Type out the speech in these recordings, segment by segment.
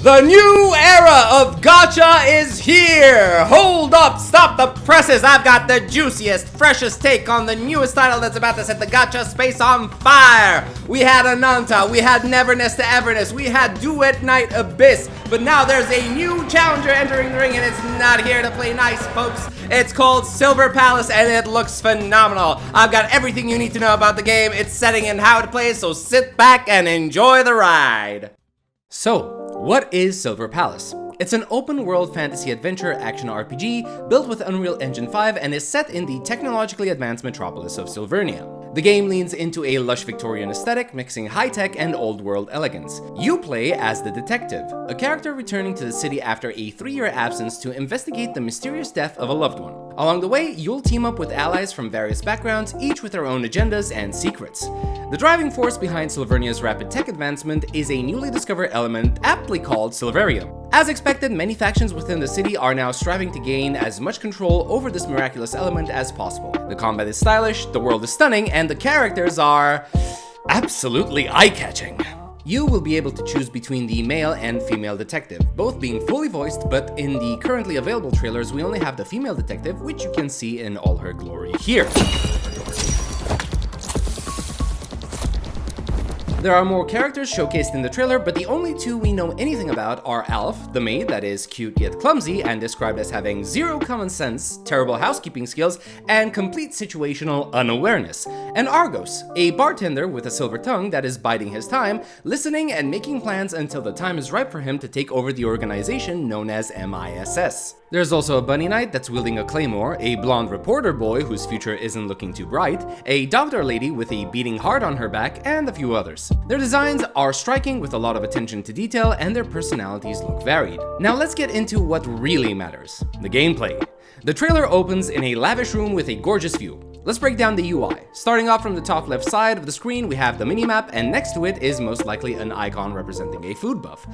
The new era of Gacha is here! Hold up, stop the presses! I've got the juiciest, freshest take on the newest title that's about to set the Gacha space on fire! We had Ananta, we had Neverness to Everness, we had Duet Night Abyss, but now there's a new challenger entering the ring and it's not here to play nice, folks. It's called Silver Palace and it looks phenomenal. I've got everything you need to know about the game, its setting and how it plays, so sit back and enjoy the ride. So, what is Silver Palace? It's an open-world fantasy adventure action RPG built with Unreal Engine 5 and is set in the technologically advanced metropolis of Silvernia. The game leans into a lush Victorian aesthetic, mixing high-tech and old-world elegance. You play as the detective, a character returning to the city after a 3-year absence to investigate the mysterious death of a loved one. Along the way, you'll team up with allies from various backgrounds, each with their own agendas and secrets. The driving force behind Silvernia's rapid tech advancement is a newly discovered element aptly called Silveria. As expected, many factions within the city are now striving to gain as much control over this miraculous element as possible. The combat is stylish, the world is stunning, and the characters are absolutely eye-catching. You will be able to choose between the male and female detective, both being fully voiced, but in the currently available trailers we only have the female detective, which you can see in all her glory here. There are more characters showcased in the trailer, but the only two we know anything about are Alf, the maid that is cute yet clumsy and described as having zero common sense, terrible housekeeping skills, and complete situational unawareness, and Argos, a bartender with a silver tongue that is biding his time, listening and making plans until the time is ripe for him to take over the organization known as MISS. There's also a bunny knight that's wielding a claymore, a blonde reporter boy whose future isn't looking too bright, a doctor lady with a beating heart on her back, and a few others. Their designs are striking with a lot of attention to detail and their personalities look varied. Now let's get into what really matters, the gameplay. The trailer opens in a lavish room with a gorgeous view. Let's break down the UI. Starting off from the top left side of the screen, we have the minimap, and next to it is most likely an icon representing a food buff.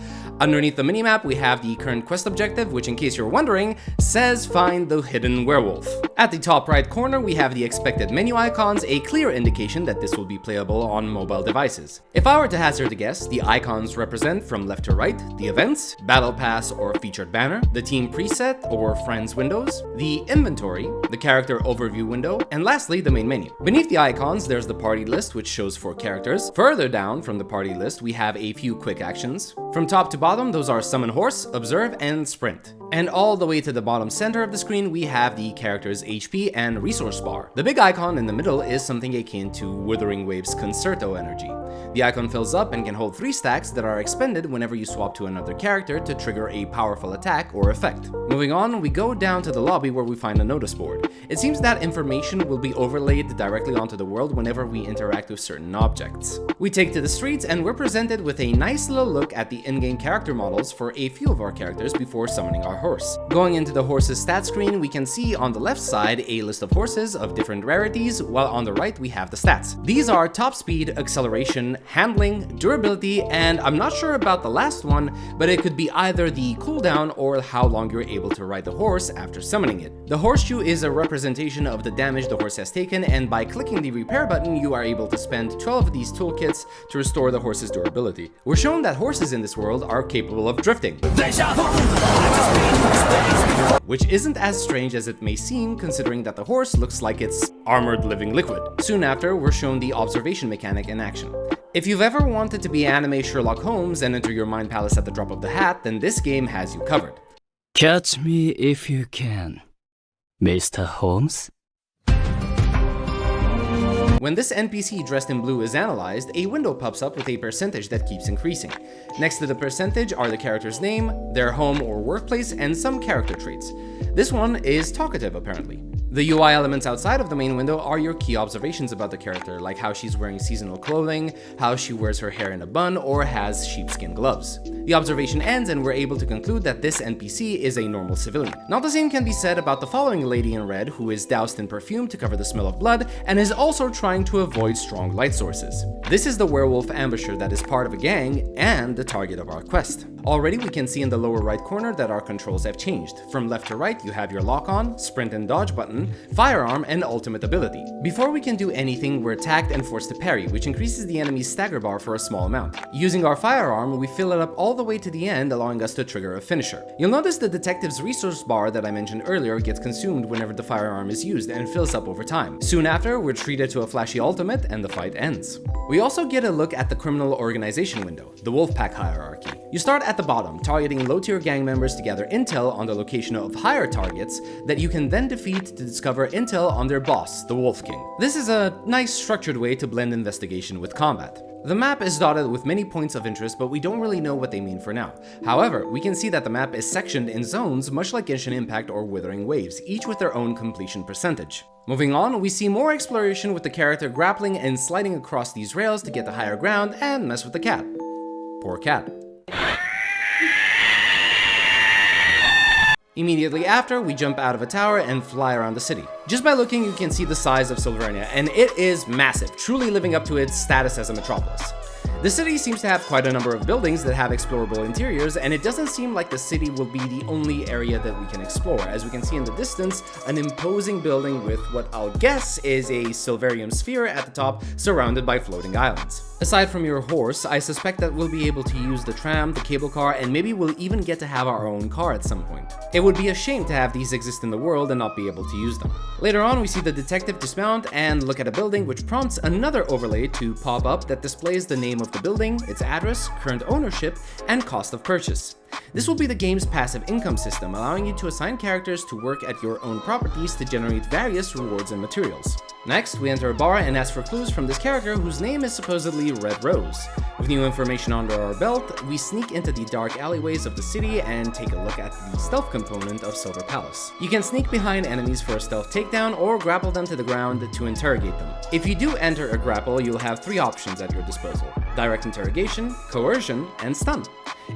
Underneath the minimap, we have the current quest objective, which in case you're wondering, says find the hidden werewolf. At the top right corner, we have the expected menu icons, a clear indication that this will be playable on mobile devices. If I were to hazard a guess, the icons represent from left to right, the events, battle pass or featured banner, the team preset or friends windows, the inventory, the character overview window, and lastly, the main menu. Beneath the icons, there's the party list, which shows 4 characters. Further down from the party list, we have a few quick actions. From top to bottom, those are summon horse, observe, and sprint. And all the way to the bottom center of the screen, we have the character's HP and resource bar. The big icon in the middle is something akin to Wuthering Wave's Concerto energy. The icon fills up and can hold 3 stacks that are expended whenever you swap to another character to trigger a powerful attack or effect. Moving on, we go down to the lobby where we find a notice board. It seems that information will be overlaid directly onto the world whenever we interact with certain objects. We take to the streets and we're presented with a nice little look at the in-game character models for a few of our characters before summoning our horse. Going into the horse's stat screen, we can see on the left side a list of horses of different rarities, while on the right we have the stats. These are top speed, acceleration, handling, durability, and I'm not sure about the last one, but it could be either the cooldown or how long you're able to ride the horse after summoning it. The horseshoe is a representation of the damage the horse has taken, and by clicking the repair button, you are able to spend 12 of these toolkits to restore the horse's durability. We're shown that horses in this world are capable of drifting, which isn't as strange as it may seem considering that the horse looks like it's armored living liquid. Soon after, we're shown the observation mechanic in action. If you've ever wanted to be anime Sherlock Holmes and enter your mind palace at the drop of the hat, then this game has you covered. Catch me if you can, Mr. Holmes. When this NPC dressed in blue is analyzed, a window pops up with a percentage that keeps increasing. Next to the percentage are the character's name, their home or workplace, and some character traits. This one is talkative, apparently. The UI elements outside of the main window are your key observations about the character, like how she's wearing seasonal clothing, how she wears her hair in a bun, or has sheepskin gloves. The observation ends and we're able to conclude that this NPC is a normal civilian. Now the same can be said about the following lady in red, who is doused in perfume to cover the smell of blood, and is also trying to avoid strong light sources. This is the werewolf ambusher that is part of a gang and the target of our quest. Already we can see in the lower right corner that our controls have changed. From left to right, you have your lock on, sprint and dodge button, weapon, firearm, and ultimate ability. Before we can do anything, we're attacked and forced to parry, which increases the enemy's stagger bar for a small amount. Using our firearm, we fill it up all the way to the end, allowing us to trigger a finisher. You'll notice the detective's resource bar that I mentioned earlier gets consumed whenever the firearm is used and fills up over time. Soon after, we're treated to a flashy ultimate and the fight ends. We also get a look at the criminal organization window, the Wolfpack hierarchy. You start at the bottom, targeting low-tier gang members to gather intel on the location of higher targets that you can then defeat to discover intel on their boss, the Wolf King. This is a nice structured way to blend investigation with combat. The map is dotted with many points of interest, but we don't really know what they mean for now. However, we can see that the map is sectioned in zones much like Genshin Impact or Withering Waves, each with their own completion percentage. Moving on, we see more exploration with the character grappling and sliding across these rails to get to higher ground and mess with the cat. Poor cat. Immediately after, we jump out of a tower and fly around the city. Just by looking, you can see the size of Silvernia, and it is massive, truly living up to its status as a metropolis. The city seems to have quite a number of buildings that have explorable interiors, and it doesn't seem like the city will be the only area that we can explore. As we can see in the distance, an imposing building with what I'll guess is a Silverium sphere at the top, surrounded by floating islands. Aside from your horse, I suspect that we'll be able to use the tram, the cable car, and maybe we'll even get to have our own car at some point. It would be a shame to have these exist in the world and not be able to use them. Later on, we see the detective dismount and look at a building, which prompts another overlay to pop up that displays the name of the building, its address, current ownership, and cost of purchase. This will be the game's passive income system, allowing you to assign characters to work at your own properties to generate various rewards and materials. Next, we enter a bar and ask for clues from this character whose name is supposedly Red Rose. With new information under our belt, we sneak into the dark alleyways of the city and take a look at the stealth component of Silver Palace. You can sneak behind enemies for a stealth takedown or grapple them to the ground to interrogate them. If you do enter a grapple, you'll have three options at your disposal: direct interrogation, coercion, and stun.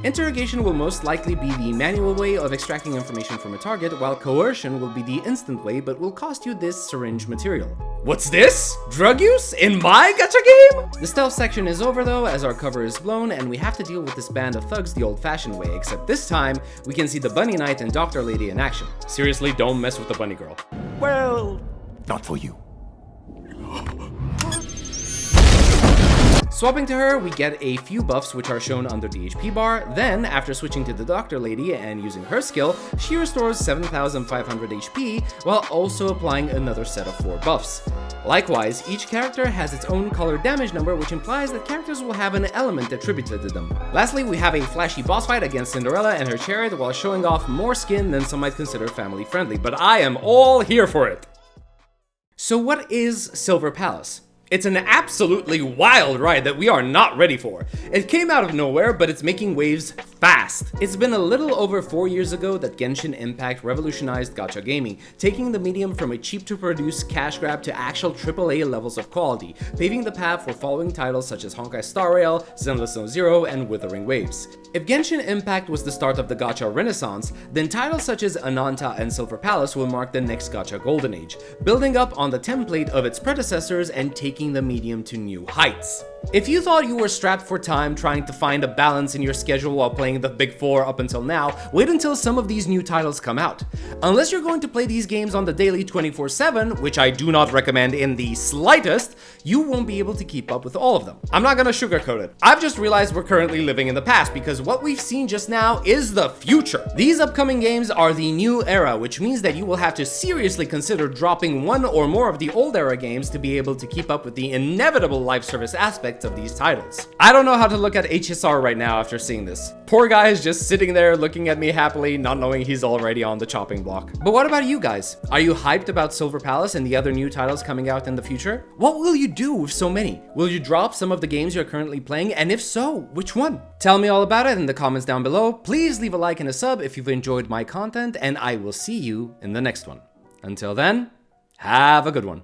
Interrogation will most likely be the manual way of extracting information from a target, while coercion will be the instant way but will cost you this syringe material. What's this? Drug use? In my gacha game? The stealth section is over though, as our cover is blown and we have to deal with this band of thugs the old-fashioned way, except this time, we can see the Bunny Knight and Doctor Lady in action. Seriously, don't mess with the bunny girl. Well, not for you. Swapping to her, we get a few buffs which are shown under the HP bar. Then, after switching to the Doctor Lady and using her skill, she restores 7,500 HP while also applying another set of 4 buffs. Likewise, each character has its own colored damage number, which implies that characters will have an element attributed to them. Lastly, we have a flashy boss fight against Cinderella and her chariot while showing off more skin than some might consider family friendly, but I am all here for it! So what is Silver Palace? It's an absolutely wild ride that we are not ready for. It came out of nowhere, but it's making waves fast. It's been a little over 4 years ago that Genshin Impact revolutionized gacha gaming, taking the medium from a cheap-to-produce cash grab to actual AAA levels of quality, paving the path for following titles such as Honkai Star Rail, Zenless Zone Zero, and Withering Waves. If Genshin Impact was the start of the gacha renaissance, then titles such as Ananta and Silver Palace will mark the next gacha golden age, building up on the template of its predecessors and taking the medium to new heights. If you thought you were strapped for time trying to find a balance in your schedule while playing the big 4 up until now, wait until some of these new titles come out. Unless you're going to play these games on the daily 24/7, which I do not recommend in the slightest, you won't be able to keep up with all of them. I'm not gonna sugarcoat it. I've just realized we're currently living in the past because what we've seen just now is the future. These upcoming games are the new era, which means that you will have to seriously consider dropping one or more of the old era games to be able to keep up with the inevitable live service aspects of these titles. I don't know how to look at HSR right now after seeing this. Poor guy is just sitting there looking at me happily, not knowing he's already on the chopping block. But what about you guys? Are you hyped about Silver Palace and the other new titles coming out in the future? What will you do with so many? Will you drop some of the games you're currently playing? And if so, which one? Tell me all about it in the comments down below. Please leave a like and a sub if you've enjoyed my content, and I will see you in the next one. Until then, have a good one.